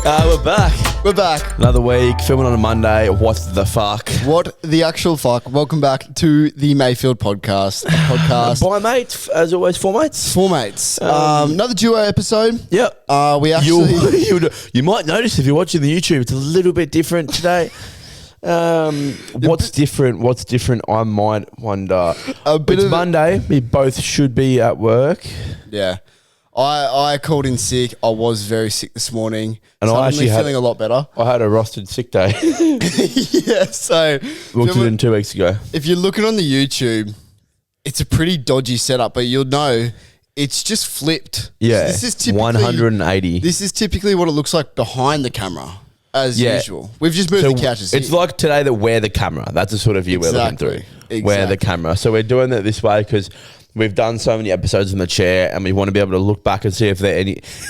We're back. We're back. Another week, filming on a Monday. What the fuck? What the actual fuck? Welcome back to the Mayfield podcast. Bye, mate. As always, four mates. Four mates. Another duo episode. Yep. We actually... You might notice if you're watching the YouTube, it's a little bit different today. What's different? I might wonder. It's Monday. We both should be at work. Yeah. I called in sick. I was very sick this morning. And so I I'm actually feeling a lot better. I had a rostered sick day. Yeah, so... Looked at it in 2 weeks ago. If you're looking on the YouTube, it's a pretty dodgy setup, but you'll know it's just flipped. Yeah, So this is typically 180. This is typically what it looks like behind the camera, as usual. We've just moved the couches. It's like today that we're the camera. That's the sort of view we're looking through. Exactly. We're the camera. So we're doing it this way because we've done so many episodes in the chair and we want to be able to look back and see if there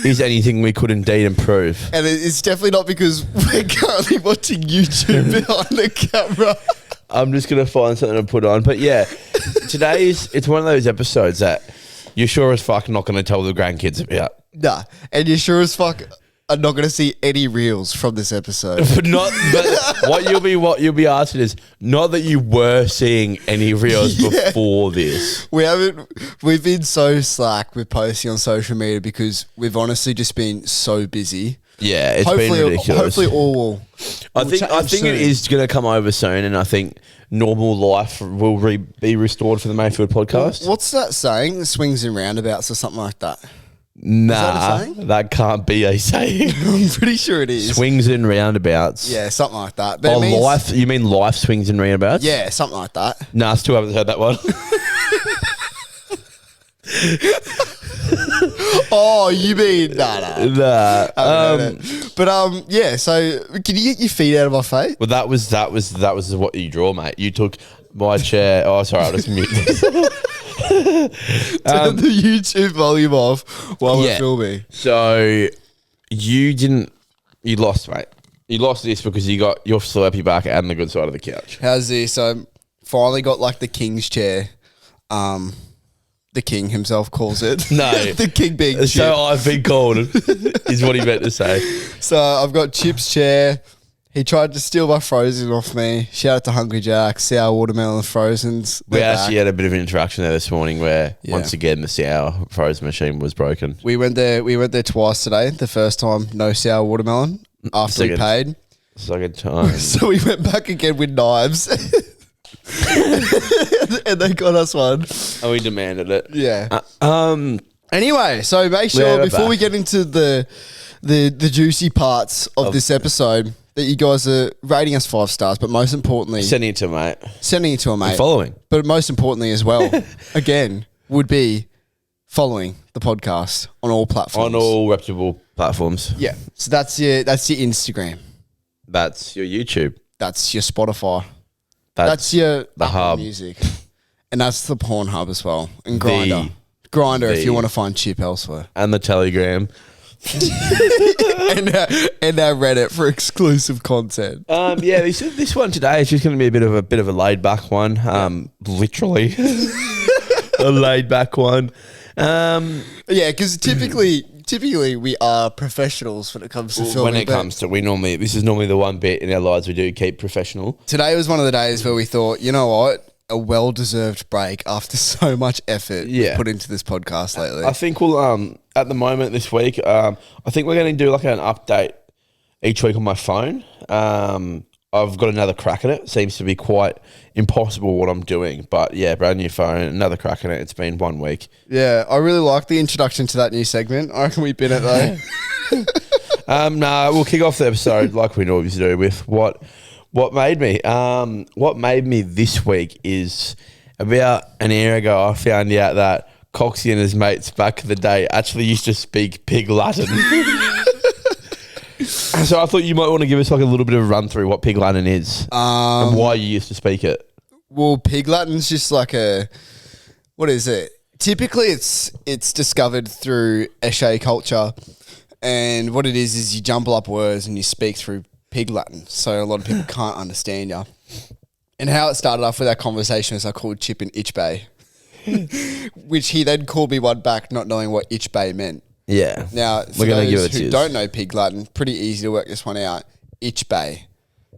is anything we could indeed improve. And it's definitely not because we're currently watching YouTube behind the camera. I'm just going to find something to put on. But yeah, it's one of those episodes that you're sure as fuck not going to tell the grandkids about. Nah. And you're sure as fuck are not going to see any reels from this episode. But what you'll be asking is not that you were seeing any reels before this. We've been so slack with posting on social media because we've honestly just been so busy. Yeah, it's been ridiculous. Hopefully all will I think it is going to come over soon, and I think normal life will be restored for the Mayfield podcast. What's that saying? Swings and roundabouts or something like that. Nah, that can't be a saying. I'm pretty sure it is. Swings and roundabouts. Yeah, something like that. But life? You mean life swings and roundabouts? Yeah, something like that. Nah, I still haven't heard that one. Oh, you mean nah. But yeah. So can you get your feet out of my face? Well, that was what you draw, mate. You took my chair. Oh, sorry, I'll just mute this. Turn the YouTube volume off while we're filming. So you lost, mate. You lost this because you got your slurpy back and the good side of the couch. How's this? So finally got like the king's chair. The king himself calls it. No. The king being Chip. So I've been called, is what he meant to say. So I've got Chip's chair. He tried to steal my Frozen off me. Shout out to Hungry Jack, sour watermelon Frozens. We actually had a bit of an interaction there this morning where once again the sour frozen machine was broken. We went there twice today. The first time, no sour watermelon after we paid. Second time. So we went back again with knives. And they got us one. And we demanded it. Yeah. Anyway, so make sure before we get into the juicy parts of this episode that you guys are rating us 5 stars, but most importantly, sending it to a mate. And following. But most importantly as well, again, would be following the podcast on all platforms. On all reputable platforms. Yeah. So that's your Instagram. That's your YouTube. That's your Spotify. That's your the Apple hub. Music. And that's the Pornhub as well. And Grindr. Grindr if you want to find Chip elsewhere. And the Telegram. and our Reddit for exclusive content. Yeah, this one today is just going to be a bit of a laid back one. Literally. A laid back one. Yeah, because typically we are professionals when it comes to filming. When it comes to, this is normally the one bit in our lives we do keep professional. Today was one of the days where we thought, you know what? A well-deserved break after so much effort put into this podcast lately. I think we'll, at the moment this week, I think we're going to do like an update each week on my phone. I've got another crack at it. Seems to be quite impossible what I'm doing. But yeah, brand new phone, another crack at it. It's been 1 week. Yeah, I really like the introduction to that new segment. I reckon we've been it though. We'll kick off the episode like we always do with what made me. What made me this week is about an year ago I found out that Coxie and his mates back in the day actually used to speak Pig Latin. So I thought you might want to give us like a little bit of a run through what Pig Latin is and why you used to speak it. Well, Pig Latin's just like what is it? Typically it's discovered through Eshe culture, and what it is you jumble up words and you speak through Pig Latin, so a lot of people can't understand you. And how it started off with our conversation is I called Chip an itch bay, which he then called me one back not knowing what itch bay meant. Yeah. Now, for We're gonna give those it to who you. don't know Pig Latin, pretty easy to work this one out. Ich bay.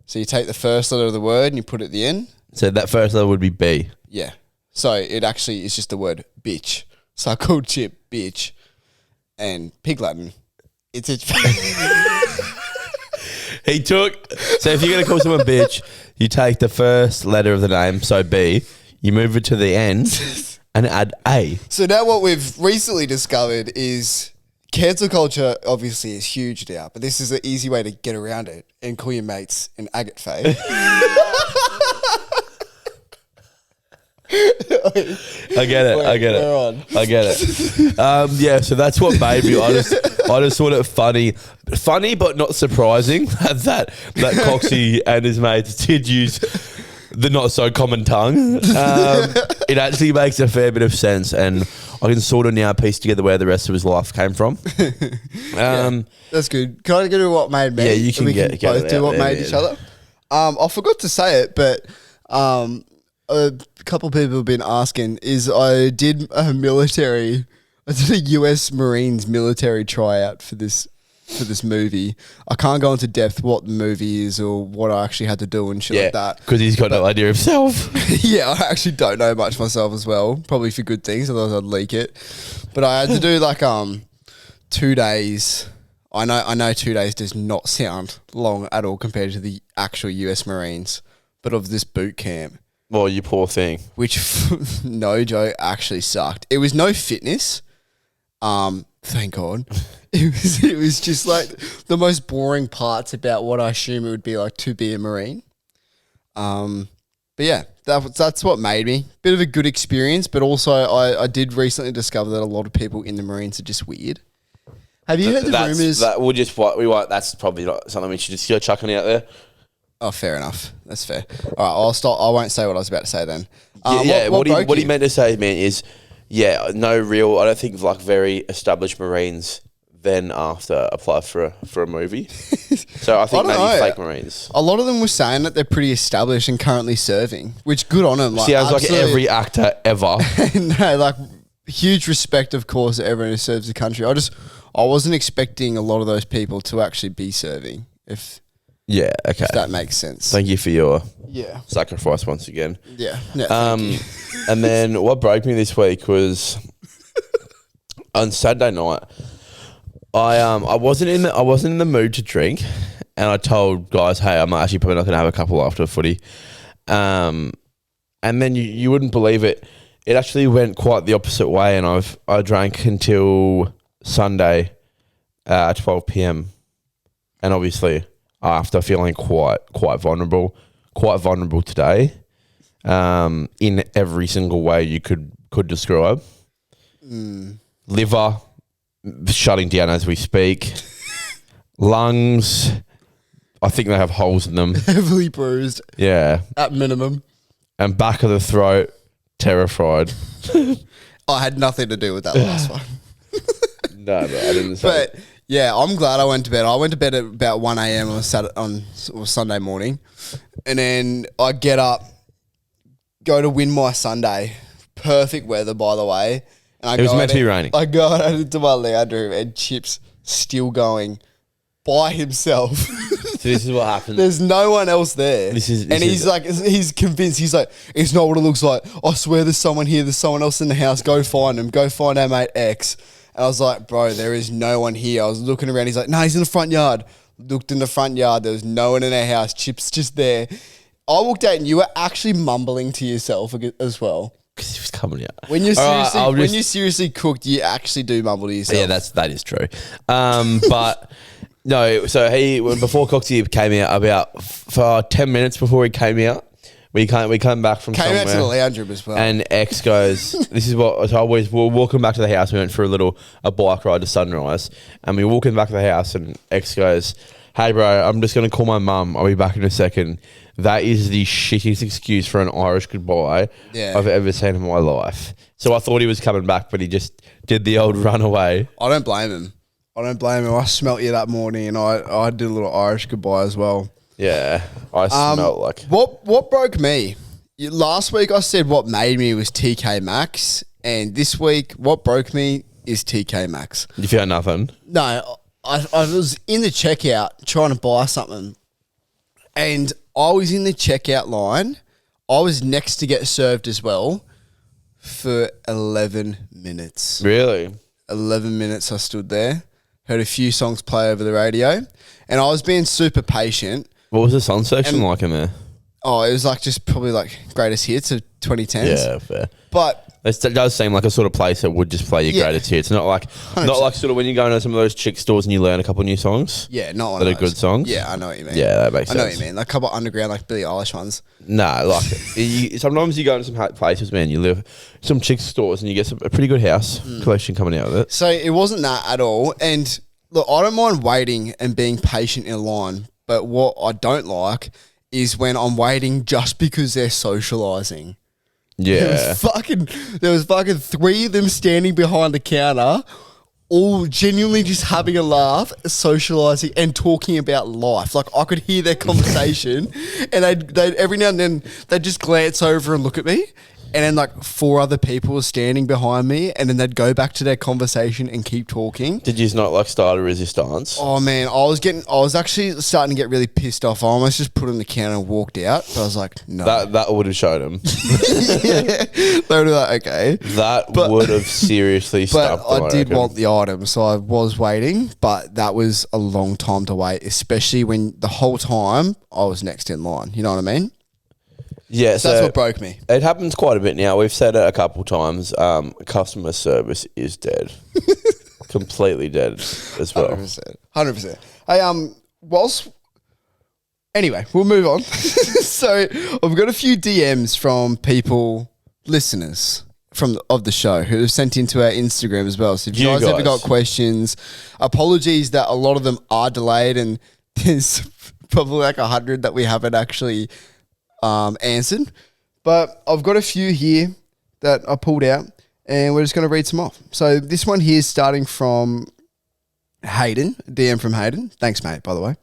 So you take the first letter of the word and you put it at the end. So that first letter would be B. Yeah. So it actually is just the word bitch. So I called Chip bitch. And Pig Latin, it's ich bay. He took. So if you're gonna call someone bitch, you take the first letter of the name, so B. You move it to the end and add A. So now what we've recently discovered is cancel culture obviously is huge now, but this is an easy way to get around it and call your mates an agate fay. I get it. I get we're on. it. I get it. Yeah, so that's what made me. I just thought it funny, but not surprising that Coxie and his mates did use the not so common tongue. It actually makes a fair bit of sense, and I can sort of now piece together where the rest of his life came from. That's good. Can I get to what made me? Yeah, you can we get both it do out what there, made man. each other. I forgot to say it, but a couple of people have been asking. I did a US Marines military tryout for this movie. I can't go into depth what the movie is or what I actually had to do and shit like that. because he's got no idea himself. Yeah, I actually don't know much myself as well. Probably for good things, otherwise I'd leak it. But I had to do 2 days. I know 2 days does not sound long at all compared to the actual US Marines, but of this boot camp, Well, you poor thing. which no joke actually sucked. It was no fitness. Thank God. It was just like the most boring parts about what I assume it would be like to be a Marine. But yeah, that's what made me. Bit of a good experience, but also I did recently discover that a lot of people in the Marines are just weird. Have you heard the rumors? That's probably not something we should just go chucking out there. Oh, fair enough. That's fair. All right, I'll stop. I won't say what I was about to say then. What he meant to say, man, is no real. I don't think very established Marines then after apply for a movie. So I think I don't maybe know. fake Marines. A lot of them were saying that they're pretty established and currently serving, which good on them. Sounds like every actor ever. No, huge respect, of course, to everyone who serves the country. I wasn't expecting a lot of those people to actually be serving, if Yeah. Okay. that makes sense. Thank you for your Yeah. sacrifice once again. Yeah. No, thank you. And then what broke me this week was on Saturday night. I wasn't in the mood to drink, and I told guys, "Hey, I'm actually probably not going to have a couple after the footy." And then you wouldn't believe it. It actually went quite the opposite way, and I drank until Sunday at 12 p.m. And obviously after feeling quite vulnerable today, in every single way you could describe. Liver shutting down as we speak. Lungs, I think they have holes in them. Heavily bruised, Yeah. at minimum. And back of the throat, terrified. I had nothing to do with that last one. No, but I didn't say. But yeah, I'm glad I went to bed. I went to bed at about 1 a.m. on Sunday morning. And then I get up, go to win my Sunday. Perfect weather, by the way. And It was meant to be raining. I go out into my lounge room and Chip's still going by himself. So this is what happened. There's no one else there. He's he's convinced. He's like, it's not what it looks like. I swear there's someone here. There's someone else in the house. Go find him. Go find our mate X. And I was like, bro, there is no one here. I was looking around. He's like, no, he's in the front yard. Looked in the front yard. There was no one in our house. Chip's just there. I walked out and you were actually mumbling to yourself as well. Because he was coming out. When you're seriously, All right, when you're seriously cooked, you actually do mumble to yourself. Yeah, that is true. But no, so before Coxie came out, for 10 minutes before he came out, we came back from Came somewhere. out to the lounge room as well. And X goes, this is what, so we're walking back to the house. We went for a bike ride to Sunrise. And we're walking back to the house and X goes, hey bro, I'm just going to call my mum. I'll be back in a second. That is the shittiest excuse for an Irish goodbye I've ever seen in my life. So I thought he was coming back, but he just did the old runaway. I don't blame him. I smelt you that morning and I did a little Irish goodbye as well. Yeah, I smelled like... What broke me? Last week I said what made me was TK Maxx. And this week, what broke me is TK Maxx. You found nothing? No, I was in the checkout trying to buy something, and I was in the checkout line. I was next to get served as well for 11 minutes. Really? 11 minutes I stood there, heard a few songs play over the radio, and I was being super patient. What was the song section like in there? Oh, it was like just probably like greatest hits of 2010s. Yeah, fair. But It does seem like a sort of place that would just play your greatest hits. Not like 100%. sort of when you go into some of those chick stores and you learn a couple new songs. yeah, not one That of are those. good songs. Yeah, I know what you mean. Yeah, that makes I sense. know what you mean. Like a couple underground, like Billie Eilish ones. Nah, like sometimes you go into some places, man. You live some chick stores and you get a pretty good house collection coming out of it. So it wasn't that at all. And look, I don't mind waiting and being patient in line, but what I don't like is when I'm waiting just because they're socialising. Yeah, There was fucking 3 of them standing behind the counter, all genuinely just having a laugh, socialising and talking about life. Like I could hear their conversation, and they'd every now and then they'd just glance over and look at me. And then like 4 other people were standing behind me, and then they'd go back to their conversation and keep talking. Did you not like start a resistance? Oh man, I was actually starting to get really pissed off. I almost just put on the counter and walked out. But I was like, no. That would have showed him. Yeah. They would be like, okay. That would have seriously But stumped him, I did reckon. want the item, so I was waiting. But that was a long time to wait, especially when the whole time I was next in line. You know what I mean? Yeah, So that's what broke me. It happens quite a bit now. We've said it a couple times. Customer service is dead. Completely dead as well. 100%. 100%. Hey, anyway, we'll move on. So I've got a few DMs from people, listeners of the show, who have sent into our Instagram as well. So if you guys ever got questions, apologies that a lot of them are delayed, and there's probably like 100 that we haven't actually answered. But I've got a few here that I pulled out, and we're just going to read some off. So this one here is starting from Hayden, DM from Hayden. Thanks, mate, by the way.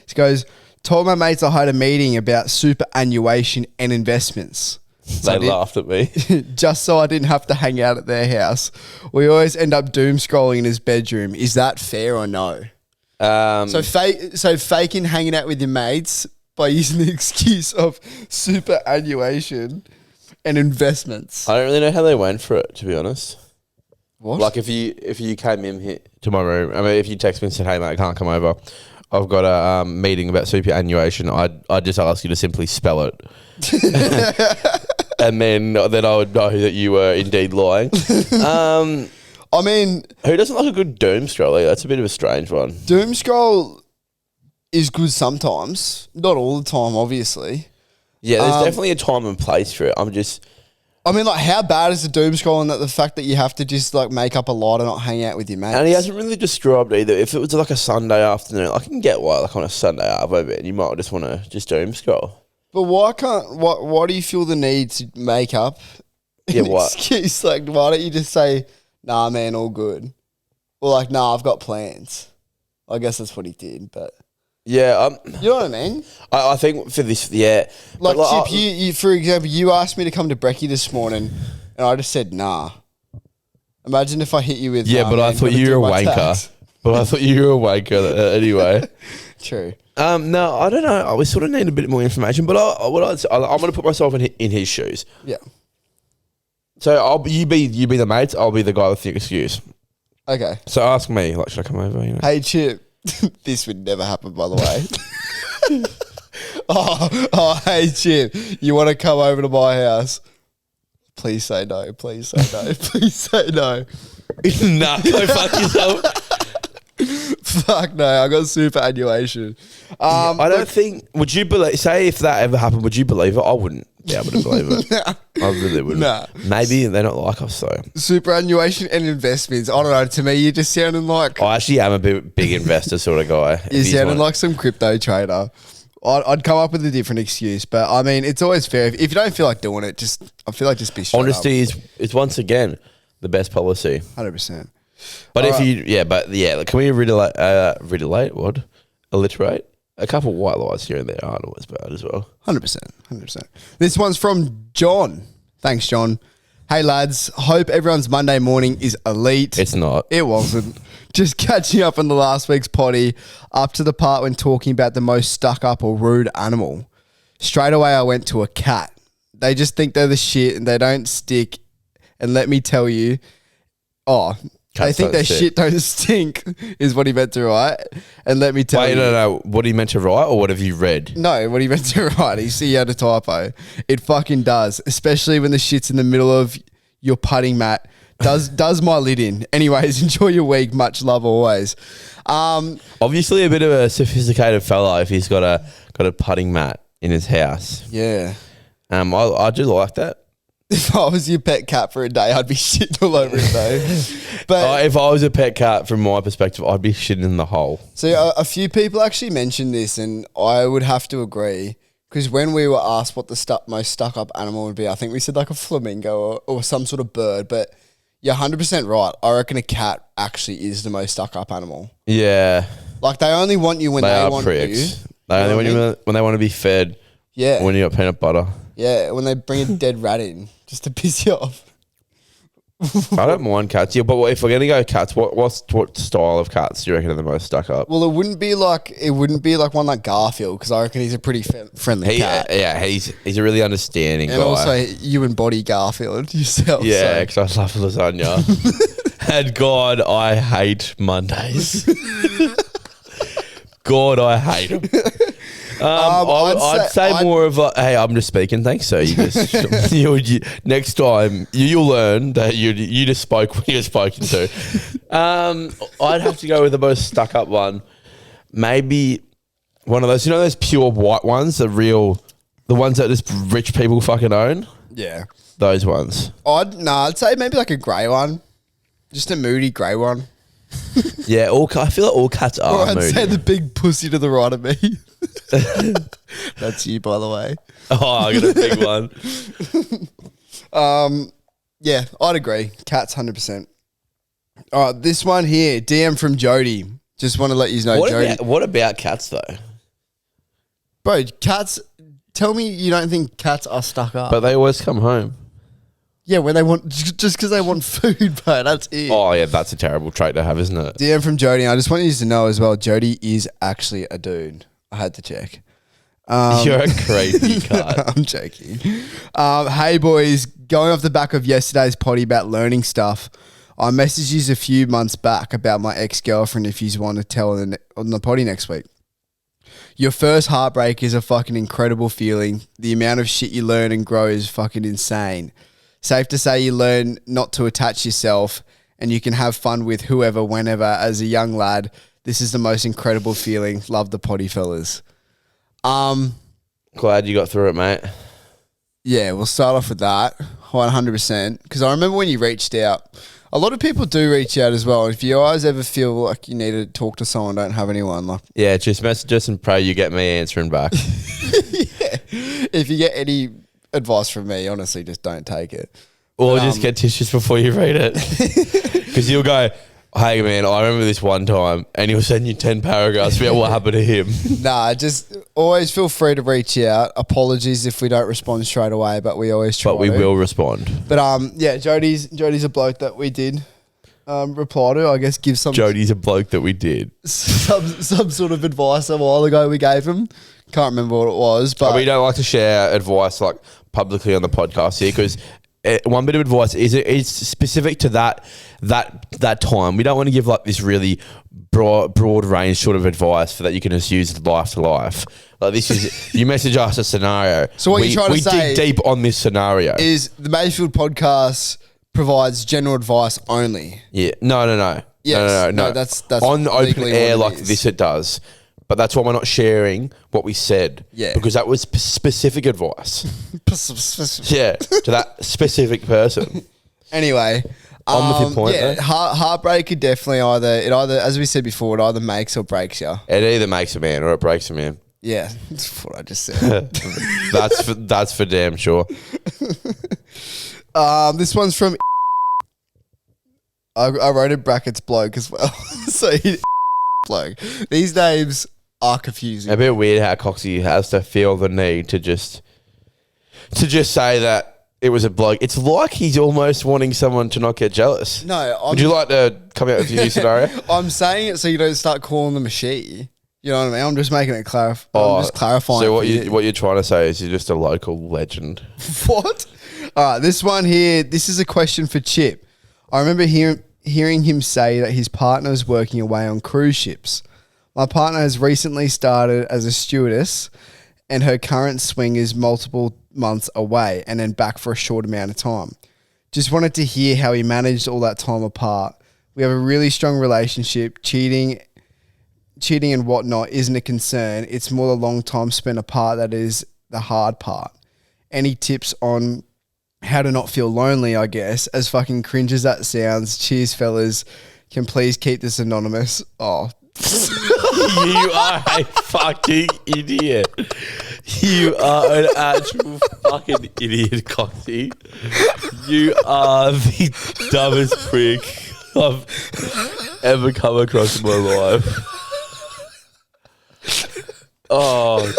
He goes, told my mates I had a meeting about superannuation and investments. They laughed at me. Just so I didn't have to hang out at their house. We always end up doom scrolling in his bedroom. Is that fair or no? So faking hanging out with your mates by using the excuse of superannuation and investments. I don't really know how they went for it, to be honest. What? Like if you came in here to my room, I mean, if you text me and said, "Hey mate, I can't come over. I've got a meeting about superannuation," I'd just ask you to simply spell it, and then I would know that you were indeed lying. I mean, who doesn't like a good doom scroll? That's a bit of a strange one. Doom scroll is good sometimes, not all the time, obviously. Yeah, there's definitely a time and place for it. I mean, like, how bad is the doom scrolling that the fact that you have to just, like, make up a lie and not hang out with your mates? And he hasn't really described either. If it was like a Sunday afternoon, I can get why, like on a Sunday afternoon, you might just want to just doom scroll. But why do you feel the need to make up an excuse? Like, why don't you just say, nah, man, all good? Or like, nah, I've got plans. I guess that's what he did, but... Yeah, you know what I mean? I think for this, yeah. Like, Chip, you for example, you asked me to come to Brekkie this morning, and I just said nah. Imagine if I hit you with but I thought you were a wanker. But I thought you were a wanker anyway. True. No, I don't know. We sort of need a bit more information, but I'm going to put myself in his shoes. Yeah. So you be the mates. I'll be the guy with the excuse. Okay. So ask me, like, should I come over? You know? Hey, Chip. This would never happen, by the way. Hey, Chip, you want to come over to my house? Please say no. Please say no. Please say no. Nah, go fuck yourself. Fuck no, I got superannuation. I don't think. Would you believe? Say if that ever happened, would you believe it? I wouldn't be able to believe it. I really wouldn't. Nah. Maybe they're not like us though. Superannuation and investments. I don't know. To me, you're just sounding like I actually am a big investor sort of guy. you sounded like some crypto trader. I'd come up with a different excuse, but I mean, it's always fair. If you don't feel like doing it, I feel like just be straight honesty up. is once again the best policy. 100%. But can we alliterate? A couple white lies here and there aren't always bad as well. 100%. 100%. This one's from John. Thanks, John. Hey lads, hope everyone's Monday morning is elite. It's not. It wasn't. Just catching up on the last week's potty, up to the part when talking about the most stuck up or rude animal. Straight away I went to a cat. They just think they're the shit and they don't stick. And let me tell you, they think their shit don't stink is what he meant to write. And let me tell you. No. What he meant to write or what have you read? No, what he meant to write. He had a typo. It fucking does, especially when the shit's in the middle of your putting mat. Does my lid in. Anyways, enjoy your week. Much love always. Obviously a bit of a sophisticated fella if he's got a putting mat in his house. Yeah. I do like that. If I was your pet cat for a day, I'd be shitting all over it though. But if I was a pet cat, from my perspective, I'd be shitting in the hole. So a few people actually mentioned this, and I would have to agree because when we were asked what the most stuck up animal would be, I think we said like a flamingo or some sort of bird. But you're 100% right. I reckon a cat actually is the most stuck up animal. Yeah, like they only want you when they want pricks. you. They only want you when they want to be fed. Yeah, when you got peanut butter. Yeah, when they bring a dead rat in just to piss you off. I don't mind cats. Yeah, but if we're gonna go cats, what style of cats do you reckon are the most stuck up? Well, it wouldn't be like one like Garfield because I reckon he's a pretty friendly cat. Yeah, he's a really understanding and guy. Also, you embody Garfield yourself. Yeah, because I love lasagna. And God, I hate Mondays. God, I hate them. I'd say more of a, hey, I'm just speaking. Thanks, sir. You just next time you'll learn that you just spoke when you were spoken to. I'd have to go with the most stuck up one. Maybe one of those, those pure white ones, the ones that just rich people fucking own. Yeah, those ones. I'd say maybe like a grey one, just a moody grey one. Yeah, I feel like all cats are or I'd moody. say the big pussy to the right of me. That's you, by the way. Oh, I got a big one. Yeah, I'd agree. Cats, 100%. All right, this one here, DM from Jody. Just want to let you know, Jody. What about cats though? Bro, cats. Tell me you don't think cats are stuck up. But they always come home. Yeah, when they want, just because they want food, bro. That's it. Oh yeah, that's a terrible trait to have, isn't it? DM from Jody. I just want you to know as well, Jody is actually a dude. I had to check. You're a crazy cunt. I'm joking. Hey boys, going off the back of yesterday's potty about learning stuff, I messaged you a few months back about my ex-girlfriend if you want to tell on the potty next week. Your first heartbreak is a fucking incredible feeling. The amount of shit you learn and grow is fucking insane. Safe to say you learn not to attach yourself and you can have fun with whoever, whenever. As a young lad, this is the most incredible feeling. Love the potty fellas. Glad you got through it, mate. Yeah, we'll start off with that 100%. Because I remember when you reached out, a lot of people do reach out as well. If you guys ever feel like you need to talk to someone, don't have anyone, like yeah, just message us and pray you get me answering back. Yeah. If you get any advice from me, honestly, just don't take it. Or just get tissues before you read it. Because you'll go, hey man, I remember this one time, and he'll send you 10 paragraphs about what happened to him. Nah, just always feel free to reach out. Apologies if we don't respond straight away, but we always try. But we will respond. But yeah, Jody's a bloke that we did reply to. I guess give some. Jody's a bloke that we did. Some sort of advice a while ago we gave him. Can't remember what it was, but we don't like to share advice like publicly on the podcast here because one bit of advice is it's specific to that time. We don't want to give like this really broad range sort of advice for that you can just use life to life. Like this is you message us a scenario. So what you're trying to say we dig deep on this scenario. Is the Mayfield podcast provides general advice only? Yeah. No. Yes. No. That's on open air like is. this. It does. But that's why we're not sharing what we said. Yeah. Because that was specific advice. Yeah. To that specific person. Anyway. On with your point, yeah, though. Heartbreak could definitely either, as we said before, it either makes or breaks you. It either makes a man or it breaks a man. Yeah. That's what I just said. That's for damn sure. This one's from I wrote in brackets bloke as well. So bloke. These names are confusing. A bit weird how Coxie has to feel the need to just say that it was a bloke. It's like he's almost wanting someone to not get jealous. No, Would you like to come out with your new scenario? I'm saying it so you don't start calling them a she. You know what I mean? I'm just making it clarify. I'm just clarifying. So what what you're trying to say is you're just a local legend. What? All right, this one here. This is a question for Chip. I remember hearing him say that his partner is working away on cruise ships. My partner has recently started as a stewardess, and her current swing is multiple months away and then back for a short amount of time. Just wanted to hear how he managed all that time apart. We have a really strong relationship. Cheating and whatnot isn't a concern. It's more the long time spent apart that is the hard part. Any tips on how to not feel lonely, I guess, as fucking cringe as that sounds. Cheers, fellas. Can please keep this anonymous. Oh. You are a fucking idiot. You are an actual fucking idiot, Coxie. You are the dumbest prick I've ever come across in my life. Oh,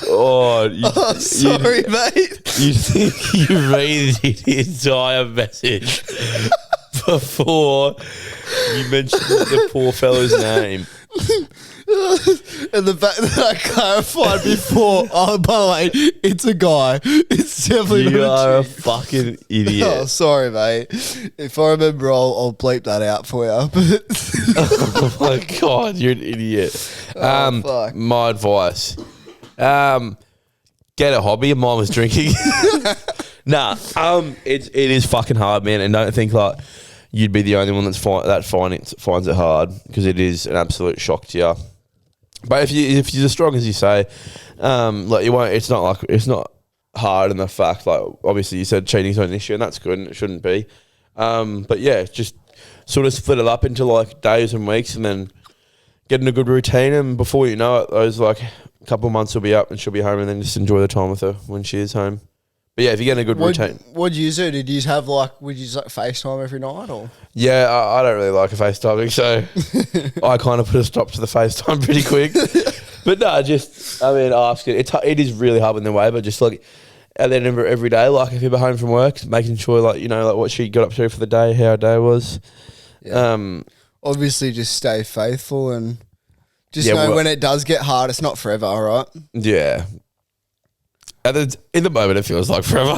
God. Sorry, mate. You think you read the entire message before you mentioned the poor fellow's name. And the fact that I clarified before, oh, by the way, it's a guy. It's definitely You not are a a chick. fucking idiot. Oh, sorry, mate. If I remember, I'll bleep that out for you. Oh my God, you're an idiot. Fuck. My advice, get a hobby. Mine was drinking. Nah, it is fucking hard, man, and don't think like you'd be the only one that finds it hard, because it is an absolute shock to you. But if you're as strong as you say, like you won't. It's not hard in the fact, like obviously you said cheating's not an issue, and that's good, and it shouldn't be. But yeah, just sort of split it up into like days and weeks, and then get in a good routine, and before you know it, those like couple of months will be up and she'll be home, and then just enjoy the time with her when she is home. But yeah, if you get in a good routine. What'd you do? Would you use FaceTime every night, or? Yeah, I don't really like a FaceTiming, so I kind of put a stop to the FaceTime pretty quick. But no, ask it. It is really hard in the way, but just like at the end of every day, like if you're home from work, making sure like what she got up to for the day, how her day was. Yeah. Obviously, just stay faithful and just know when it does get hard, it's not forever, all right? Yeah. In the moment, it feels like forever.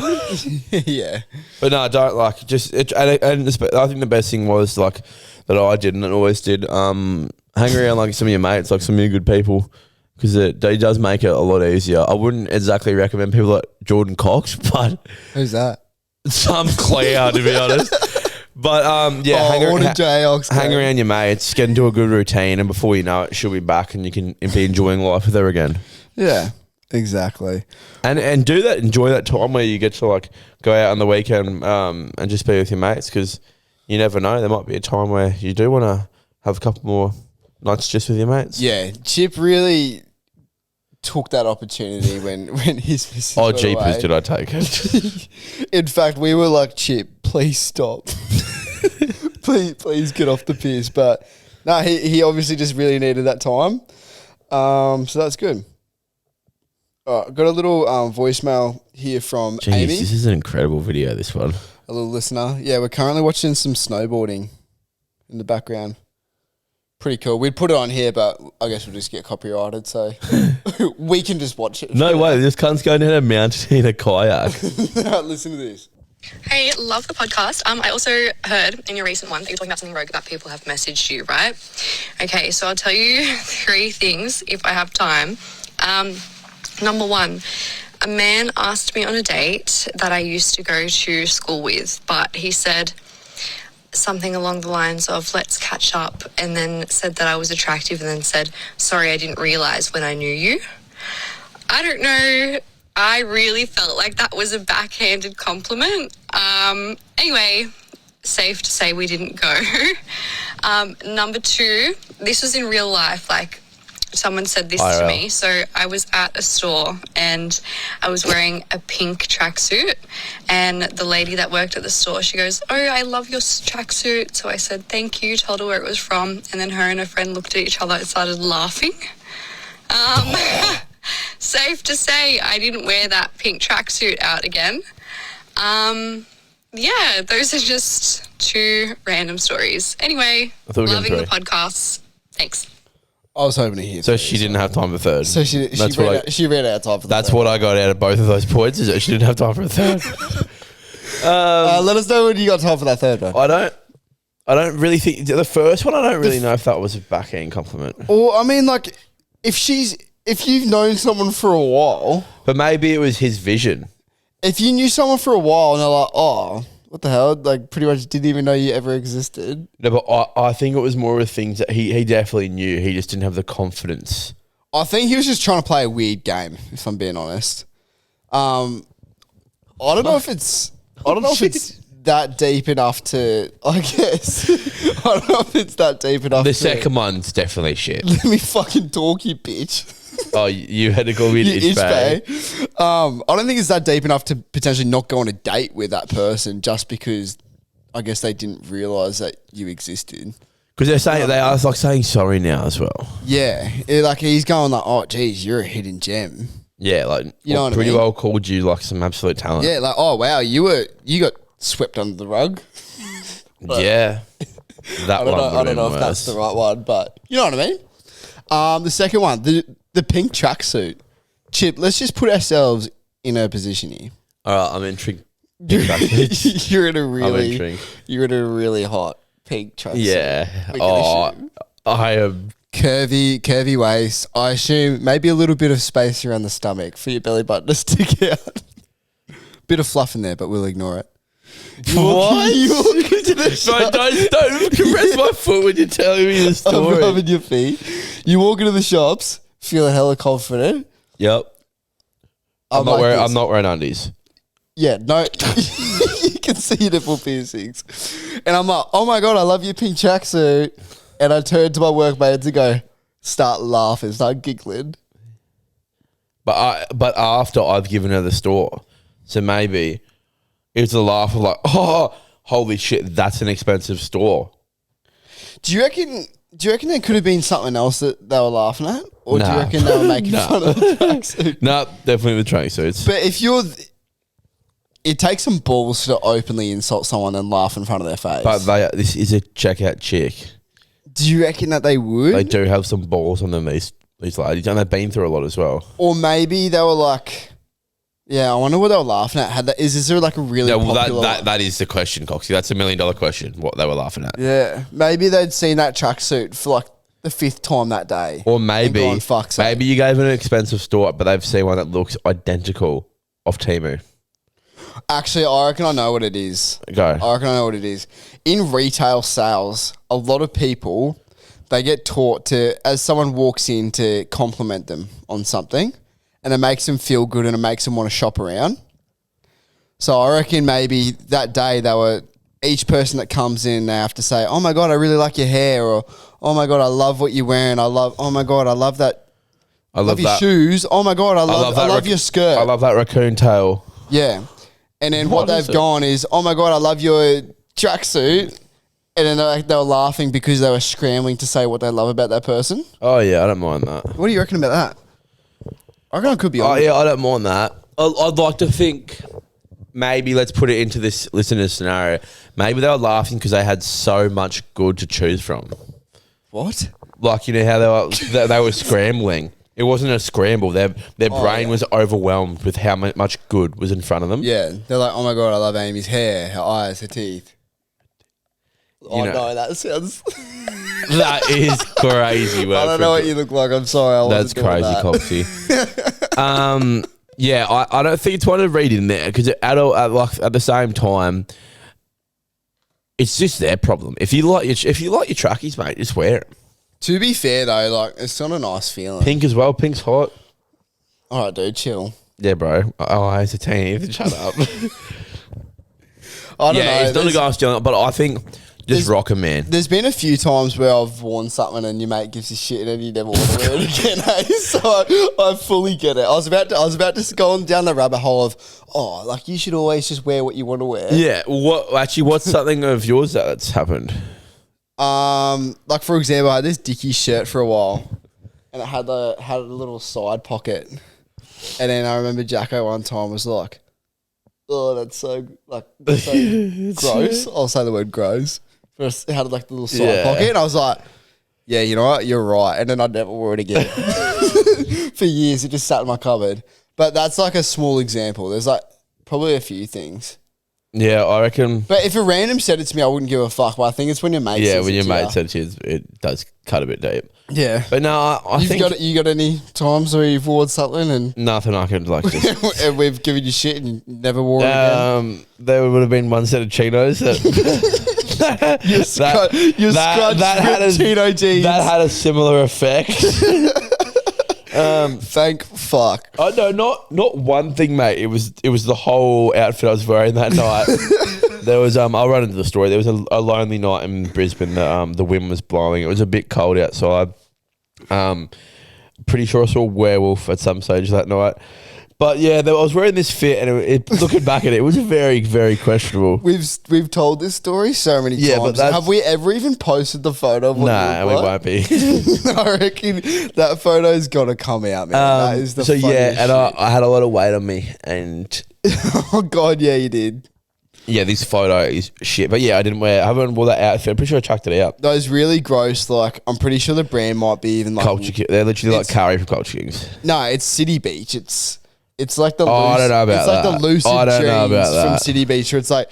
Yeah. But no, don't like just. I think the best thing was like that I did and always did. Hang around like some of your mates, like some of your good people, because it does make it a lot easier. I wouldn't exactly recommend people like Jordan Cox, but who's that? Some clown, to be honest. But hang around your mates, get into a good routine, and before you know it, she'll be back, and you can be enjoying life with her again. Yeah. Exactly. And do that. Enjoy that time where you get to like go out on the weekend and just be with your mates, because you never know. There might be a time where you do want to have a couple more nights just with your mates. Yeah, Chip really took that opportunity when his missus Oh, went jeepers, away. did I take it? In fact, we were like, Chip, please stop. please get off the piss. But no, he obviously just really needed that time. So that's good. All right, got a little voicemail here from Jeez, Amy. this is an incredible video, this one. A little listener. Yeah, we're currently watching some snowboarding in the background. Pretty cool. We'd put it on here, but I guess we'll just get copyrighted, so we can just watch it. No way, this cunt's going down a mountain in a kayak. Listen to this. Hey, love the podcast. I also heard in your recent one that you're talking about something rogue that people have messaged you, right? Okay, so I'll tell you 3 things if I have time. Number 1, a man asked me on a date that I used to go to school with, but he said something along the lines of, let's catch up, and then said that I was attractive, and then said, sorry, I didn't realise when I knew you. I don't know. I really felt like that was a backhanded compliment. Anyway, safe to say we didn't go. Number 2, this was in real life, like, someone said this to me. So I was at a store and I was wearing a pink tracksuit, and the lady that worked at the store, she goes, oh, I love your tracksuit. So I said, thank you, told her where it was from. And then her and her friend looked at each other and started laughing. Safe to say I didn't wear that pink tracksuit out again. Yeah, those are just 2 random stories. Anyway, I thought we were loving the getting 3. podcasts. Thanks. I was hoping to hear. So she didn't have time for 3rd. So she ran out of time for the That's third. what I got out of both of those points, is that she didn't have time for a 3rd. Let us know when you got time for that third one. I don't really think the first one. I don't really know if that was a backhand compliment. Or I mean, like, if you've known someone for a while, But maybe it was his vision. if you knew someone for a while and they're like, oh, what the hell? Like, pretty much didn't even know you ever existed. No, but I think it was more of things that he definitely knew. He just didn't have the confidence. I think he was just trying to play a weird game, if I'm being honest. I don't know if it's that deep enough to, I guess. I don't know if it's that deep enough. The second one's definitely shit. Let me fucking talk, you bitch. Oh, you had to call me an You itch bay. I don't think it's that deep enough to potentially not go on a date with that person just because I guess they didn't realise that you existed. Because they are like saying sorry now as well. Yeah. Like he's going like, oh, geez, you're a hidden gem. Yeah, like You know what I pretty mean? well called you like some absolute talent. Yeah, like, oh, wow, you got swept under the rug. Yeah. That I don't one know, if that's the right one, but you know what I mean? The second one, the pink tracksuit. Chip, let's just put ourselves in a position here. All right, I'm intrigued. You're in a intrigued. really hot pink tracksuit. Yeah. We can Oh, assume. I am. Curvy waist. I assume maybe a little bit of space around the stomach for your belly button to stick out. Bit of fluff in there, but we'll ignore it. What? You walk into the No, shop. don't caress my foot when you're telling me the I'm story. rubbing your feet. You walk into the shops, feeling hella confident. Yep. I'm not wearing undies. Yeah, no. You can see your nipple piercings. And I'm like, oh my God, I love your pink tracksuit. And I turned to my workmates and go, start laughing, start giggling. But after I've given her the store, so maybe it's a laugh of like, oh, holy shit, that's an expensive store. Do you reckon there could have been something else that they were laughing at? Or do you Nah. reckon they were making fun of the tracksuit? No, definitely the tracksuits. But if it takes some balls to openly insult someone and laugh in front of their face. But this is a checkout chick. Do you reckon that they would? They do have some balls on them, these ladies, and they've been through a lot as well. Or maybe they were like, yeah, I wonder what they were laughing at. Is there like a really Yeah, well, popular that is the question, Coxie. That's $1 million question, what they were laughing at. Yeah, maybe they'd seen that tracksuit for like the 5th time that day. Or and maybe gone, "Fuck's sake." you gave it an expensive store, but they've seen one that looks identical off Temu. Actually, I reckon I know what it is. Go. I reckon I know what it is. In retail sales, a lot of people, they get taught to, as someone walks in, to compliment them on something, and it makes them feel good and it makes them want to shop around. So I reckon maybe that day each person that comes in, they have to say, oh my God, I really like your hair, or oh my God, I love what you're wearing. Oh my God, I love that. I love your that. shoes. Oh my God, I love your skirt. I love that raccoon tail. Yeah. And then what What is they've it? gone is, oh my God, I love your tracksuit. And then they were laughing because they were scrambling to say what they love about that person. Oh, yeah, I don't mind that. What do you reckon about that? I reckon I could be Oh, on. yeah, I don't mind that. I'd like to think maybe let's put it into this listener's scenario. Maybe they were laughing because they had so much good to choose from. What? Like, you know how they were scrambling. It wasn't a scramble. Their brain was overwhelmed with how much good was in front of them. Yeah. They're like, oh my God, I love Amy's hair, her eyes, her teeth. Oh, know. no, that sounds... That is crazy. I don't know what you look like. I'm sorry. That's crazy, Coxie. Yeah, I don't think it's one to read in there because at the same time, it's just their problem. If you like your trackies, mate, just wear it. To be fair, though, like, it's not a nice feeling. Pink as well. Pink's hot. All right, dude, chill. Yeah, bro. Oh, I was a teen. Shut up. I don't know. It's not a guy stealing, but I think just rock 'em, man. There's been a few times where I've worn something and your mate gives you shit and you never want to wear it again. Hey? So I fully get it. I was about to go on down the rabbit hole of, oh, like you should always just wear what you want to wear. Yeah. What's something of yours that's happened? Like for example, I had this Dicky shirt for a while, and it had a little side pocket, and then I remember Jacko one time was like, Oh, that's so gross. I'll say the word gross. First, it had like the little side pocket, and I was like, "Yeah, you know what? You're right." And then I never wore it again for years. It just sat in my cupboard. But that's like a small example. There's like probably a few things. Yeah, I reckon. But if a random said it to me, I wouldn't give a fuck. But I think it's when your mate. Yeah, says when it your to mate ya. said it does cut a bit deep. Yeah. But no, I think You got any times where you've worn something and nothing I can like just. and we've given you shit and you never wore it again? There would have been one set of chinos that Scrunch Chino jeans. that had a similar effect. Thank fuck. Oh no, not one thing, mate. It was the whole outfit I was wearing that night. There was I'll run into the story. There was a lonely night in Brisbane. The wind was blowing. It was a bit cold outside. Pretty sure I saw a werewolf at some stage that night. But yeah, I was wearing this fit, and looking back at it, it was very, very questionable. We've told this story so many Yeah, but times. that's- Have we ever even posted the photo of what Nah, you we look won't be. like? I reckon that photo's got to come out, man. That is the so yeah, funniest and shit. I had a lot of weight on me, and Oh God, yeah, you did. yeah, this photo is shit. But yeah, I haven't wore that outfit. I'm pretty sure I chucked it out. Those really gross. Like, I'm pretty sure the brand might be even like Culture King. They're literally like It's- Curry from Culture Kings. No, it's City Beach. It's like the I don't know about it's like that. the lucid I don't know jeans about from that. City Beach, where it's like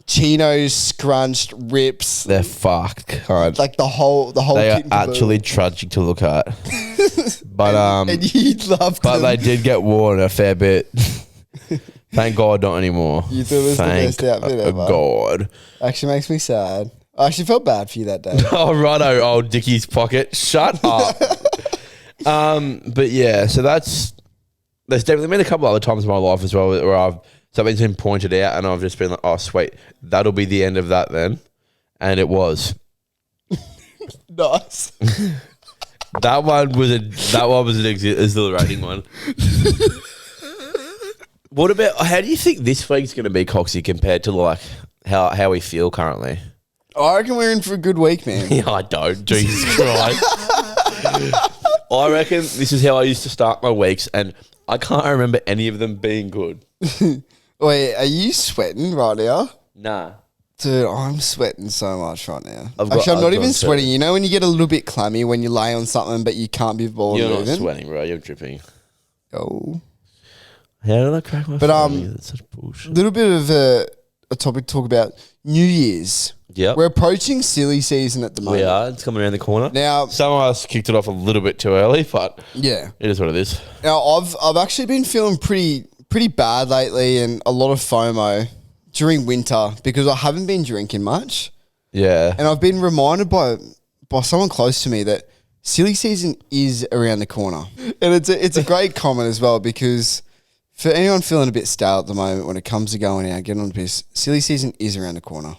chinos, scrunched, rips, They're fucked. Cunt. like the whole They are kit and caboodle. actually trudging to look at. But and you loved but them. they did get worn a fair bit. Thank God, not anymore. You thought it was the best outfit ever. God. Actually makes me sad. I actually felt bad for you that day. Oh, righto, old Dicky's pocket. Shut up. But yeah, so there's definitely been a couple other times in my life as well where something's been pointed out and I've just been like, oh, sweet, that'll be the end of that then. And it was. Nice. That one was an exhilarating one. What about, how do you think this week's going to be, Coxie, compared to like how we feel currently? I reckon we're in for a good week, man. Yeah, I don't. Jesus Christ. I reckon this is how I used to start my weeks, and I can't remember any of them being good. Wait, are you sweating right now? Nah. Dude, I'm sweating so much right now. I've got- Actually, I'm not I've even gone sweating. You know when you get a little bit clammy when you lay on something but you can't be bothered You're not moving? sweating, bro. You're dripping. Oh. How did I crack my But, phone? That's such bullshit. Little bit of a topic to talk about. New Year's. Yep. We're approaching silly season at the moment. We are. It's coming around the corner. Now, Some of us kicked it off a little bit too early, but yeah. it is what it is. Now I've actually been feeling pretty bad lately and a lot of FOMO during winter because I haven't been drinking much. Yeah. And I've been reminded by someone close to me that silly season is around the corner. And it's a great comment as well because for anyone feeling a bit stale at the moment when it comes to going out, getting on the piss, silly season is around the corner.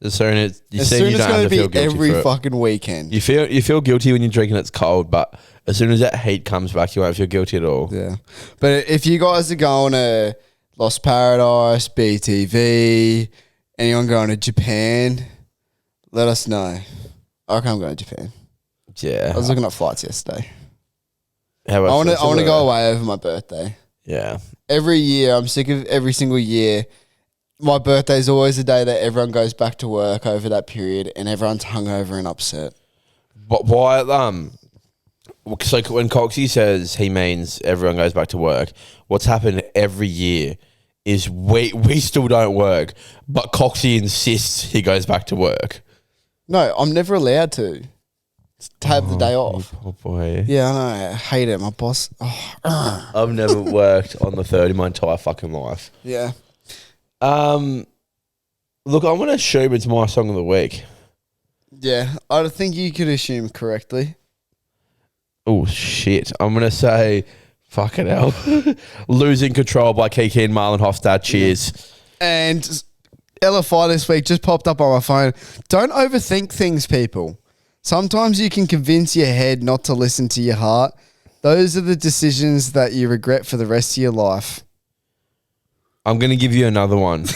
As soon as you As see, soon you as don't it's have going to to feel be guilty every for it. fucking weekend. You feel guilty when you're drinking. It's cold, but as soon as that heat comes back, you won't feel guilty at all. Yeah. But if you guys are going to Lost Paradise, BTV, anyone going to Japan, let us know. I reckon I'm going to Japan. Yeah. I was looking at flights yesterday. How I want to go away over my birthday. Yeah. Every year, I'm sick of every single year. My birthday is always the day that everyone goes back to work over that period and everyone's hungover and upset. But why? So when Coxie says he means everyone goes back to work, what's happened every year is we still don't work, but Coxie insists he goes back to work. No, I'm never allowed to have the day off. Oh boy. Yeah, I know. I hate it. My boss. Oh, I've never worked on the 3rd in my entire fucking life. yeah. Look, I'm gonna assume it's my song of the week. Yeah, I think you could assume correctly. Oh shit! I'm gonna say, fucking hell, "Losing Control" by Kiki and Marlon Hofstad. Cheers. And LFI this week just popped up on my phone. Don't overthink things, people. Sometimes you can convince your head not to listen to your heart. Those are the decisions that you regret for the rest of your life. I'm gonna give you another one.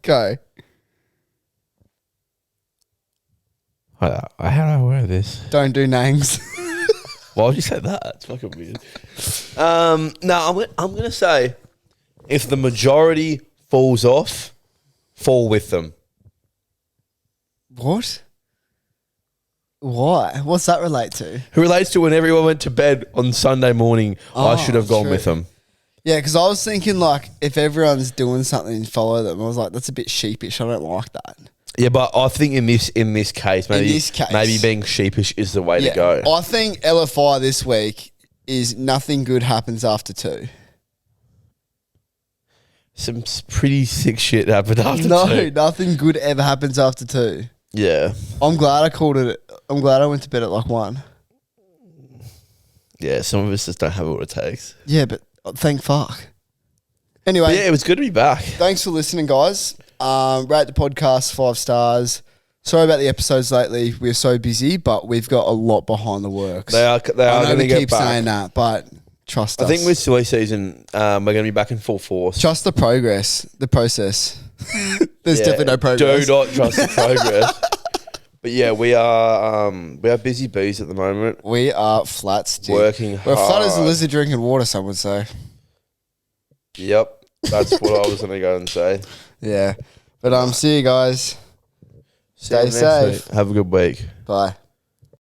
Go. How do I wear this? Don't do names. Why would you say that? It's fucking weird. No, I'm gonna say If the majority falls off, fall with them. What? Why? What's that relate to? It relates to when everyone went to bed on Sunday morning, I should have gone true. with them. Yeah, because I was thinking like if everyone's doing something, follow them. I was like, that's a bit sheepish. I don't like that. Yeah, but I think in this case, maybe being sheepish is the way to go. I think LFI this week is nothing good happens after 2. Some pretty sick shit happened after 2. No, nothing good ever happens after 2. Yeah. I'm glad I called it. I'm glad I went to bed at like 1. Yeah, some of us just don't have what it takes. Yeah, but thank fuck. Anyway. But yeah, it was good to be back. Thanks for listening, guys. Rate the podcast 5 stars. Sorry about the episodes lately. We're so busy, but we've got a lot behind the works. They are going to get keep back. saying that, but trust us. I think with silly season, we're going to be back in full force. Trust the process. There's definitely no progress. Do not trust the progress. But yeah, we are busy bees at the moment. We are flats, dude. Working We're hard. flat as a lizard drinking water, some would say. Yep, that's what I was going to go and say. Yeah. But see you guys. See you Stay next safe. week. Have a good week. Bye.